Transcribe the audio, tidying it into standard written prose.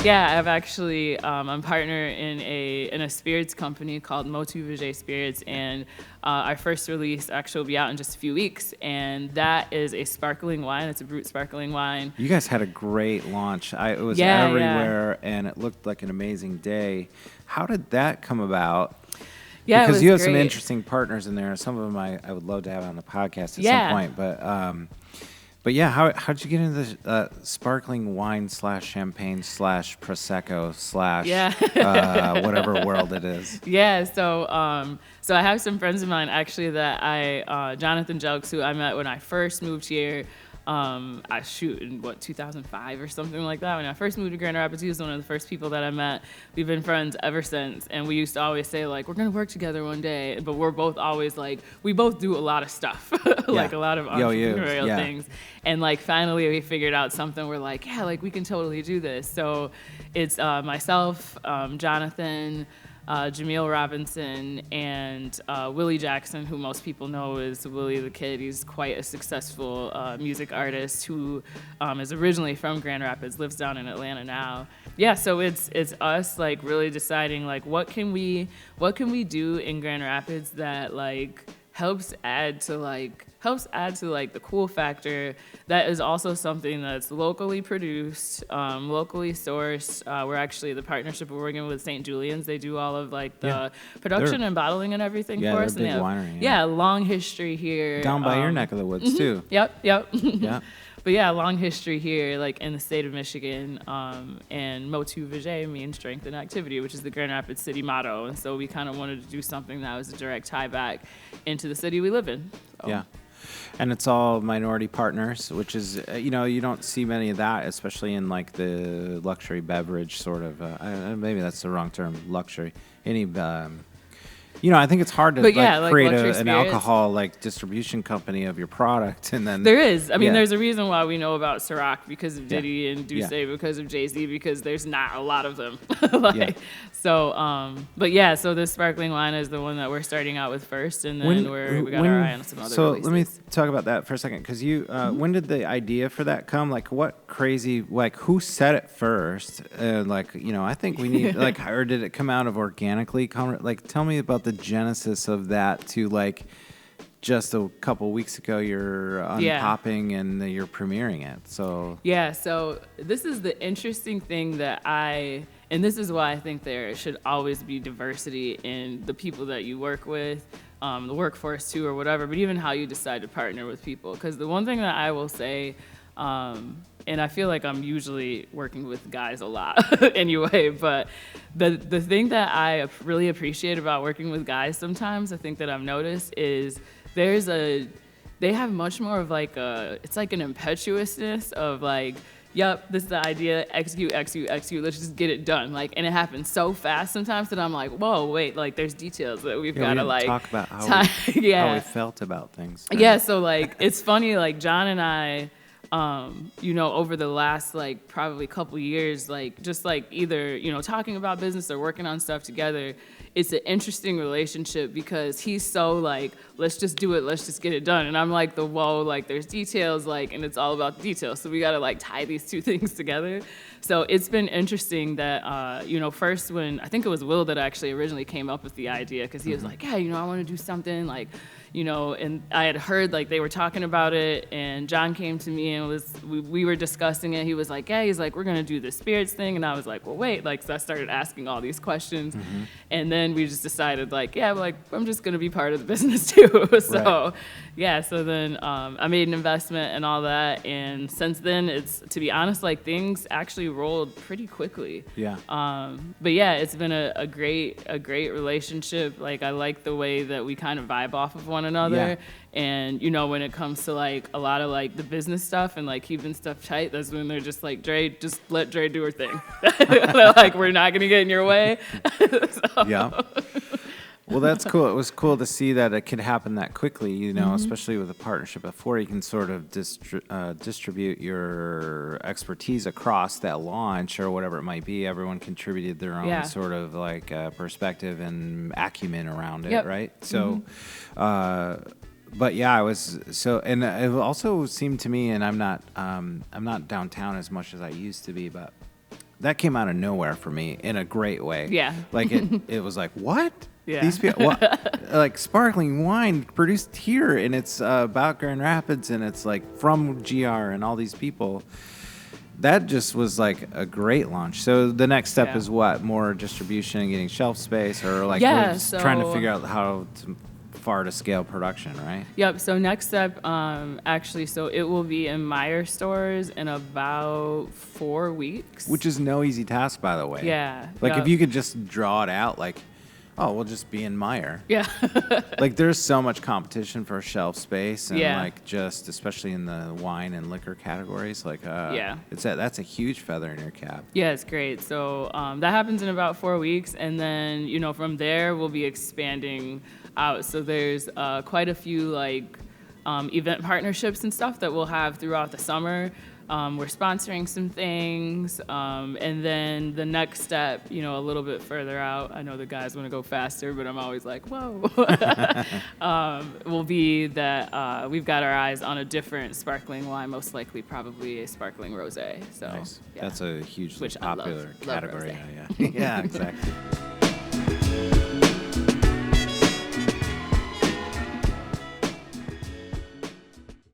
Yeah, I've actually I'm partner in a spirits company called Motu Viget Spirits, and our first release actually will be out in just a few weeks, and that is a sparkling wine. It's a brut sparkling wine. You guys had a great launch. It was Yeah, everywhere, and it looked like an amazing day. How did that come about? Yeah, because it was you have great. some interesting partners in there. Some of them I would love to have on the podcast at Yeah. some point. But yeah, how did you get into the sparkling wine / champagne / prosecco / whatever world it is? Yeah, so I have some friends of mine actually that Jonathan Jelks, who I met when I first moved here. In 2005 or something like that. When I first moved to Grand Rapids, he was one of the first people that I met. We've been friends ever since, and we used to always say like, we're gonna work together one day. But we're both always like, we both do a lot of stuff, like a lot of entrepreneurial things. And like finally we figured out something. We're like, yeah, like we can totally do this. So it's myself, Jonathan, Jameel Robinson, and Willie Jackson, who most people know as Willie the Kid. He's quite a successful music artist who is originally from Grand Rapids, lives down in Atlanta now. Yeah, so it's us like really deciding like what can we do in Grand Rapids that like helps add to the cool factor that is also something that's locally produced, locally sourced. We're actually the partnership we're working with St. Julian's. They do all of like the production and bottling and everything for us. They're a big winery. Yeah, long history here. Down by your neck of the woods too. Yep. Yeah. But yeah, long history here, like in the state of Michigan, and Motu Viget means strength and activity, which is the Grand Rapids city motto. And so we kind of wanted to do something that was a direct tie back into the city we live in. So. Yeah. And it's all minority partners, which is, you don't see many of that, especially in like the luxury beverage sort of, maybe that's the wrong term, luxury. I think it's hard to create an alcohol like distribution company of your product, and then there is. I mean, there's a reason why we know about Ciroc because of Diddy and Duce because of Jay-Z, because there's not a lot of them. So this sparkling wine is the one that we're starting out with first, and then we got our eye on some other. So releases. let me talk about that for a second, because you, when did the idea for that come? Like, what crazy, like, who said it first? I think we need, or did it come out of organically? Tell me about the genesis of that to just a couple weeks ago you're unpopping and you're premiering it. So this is the interesting thing and this is why I think there should always be diversity in the people that you work with, the workforce too, or whatever, but even how you decide to partner with people. Because the one thing that I will say, and I feel like I'm usually working with guys a lot anyway, but the thing that I really appreciate about working with guys sometimes, I think that I've noticed, is they have much more of it's like an impetuousness of like, yep, this is the idea, execute, let's just get it done. And it happens so fast sometimes that I'm like, whoa, wait, there's details that we've got to talk about how we felt about things. Right? Yeah, so it's funny, John and I, over the last probably couple years, either talking about business or working on stuff together, it's an interesting relationship because he's so let's just do it, let's just get it done, and I'm like there's details and it's all about the details, so we gotta tie these two things together. So it's been interesting that first when I think it was Will that actually originally came up with the idea, because he was like, yeah, I want to do something and I had heard they were talking about it, and John came to me and we were discussing it. He was like, yeah, we're gonna do the spirits thing, and I was like, well, wait, so I started asking all these questions, and then we just decided I'm just gonna be part of the business too. So so then I made an investment and all that, and since then it's, to be honest, things actually rolled pretty quickly. But it's been a great relationship. I like the way that we kind of vibe off of one another, and when it comes to a lot of the business stuff and keeping stuff tight, that's when they're just Dre, just let Dre do her thing. We're not gonna get in your way. Well, that's cool. It was cool to see that it could happen that quickly, especially with a partnership. Before you can sort of distribute your expertise across that launch or whatever it might be. Everyone contributed their own sort of perspective and acumen around it, right? So, but yeah, I was so, and it also seemed to me, and I'm not downtown as much as I used to be, but that came out of nowhere for me in a great way. Yeah. Like it was like, what? Yeah. These people, what? Like sparkling wine produced here, and it's about Grand Rapids, and it's like from GR and all these people. That just was like a great launch. So the next step is what? More distribution and getting shelf space, or like we're just trying to figure out how far to scale production, right? Yep. So next step, actually, so it will be in Meijer stores in about 4 weeks. Which is no easy task, by the way. Yeah. Like if you could just draw it out, like, oh, we'll just be in Meijer. Yeah. Like there's so much competition for shelf space, and Yeah. like just especially in the wine and liquor categories, like that's a huge feather in your cap. Yeah, it's great. So that happens in about 4 weeks, and then from there we'll be expanding out. So there's quite a few like event partnerships and stuff that we'll have throughout the summer. We're sponsoring some things, and then the next step, a little bit further out, I know the guys want to go faster, but I'm always like, whoa, will be that we've got our eyes on a different sparkling wine, most likely probably a sparkling rosé. So Nice. yeah. That's a hugely Which I popular love category. rosé. Yeah, exactly.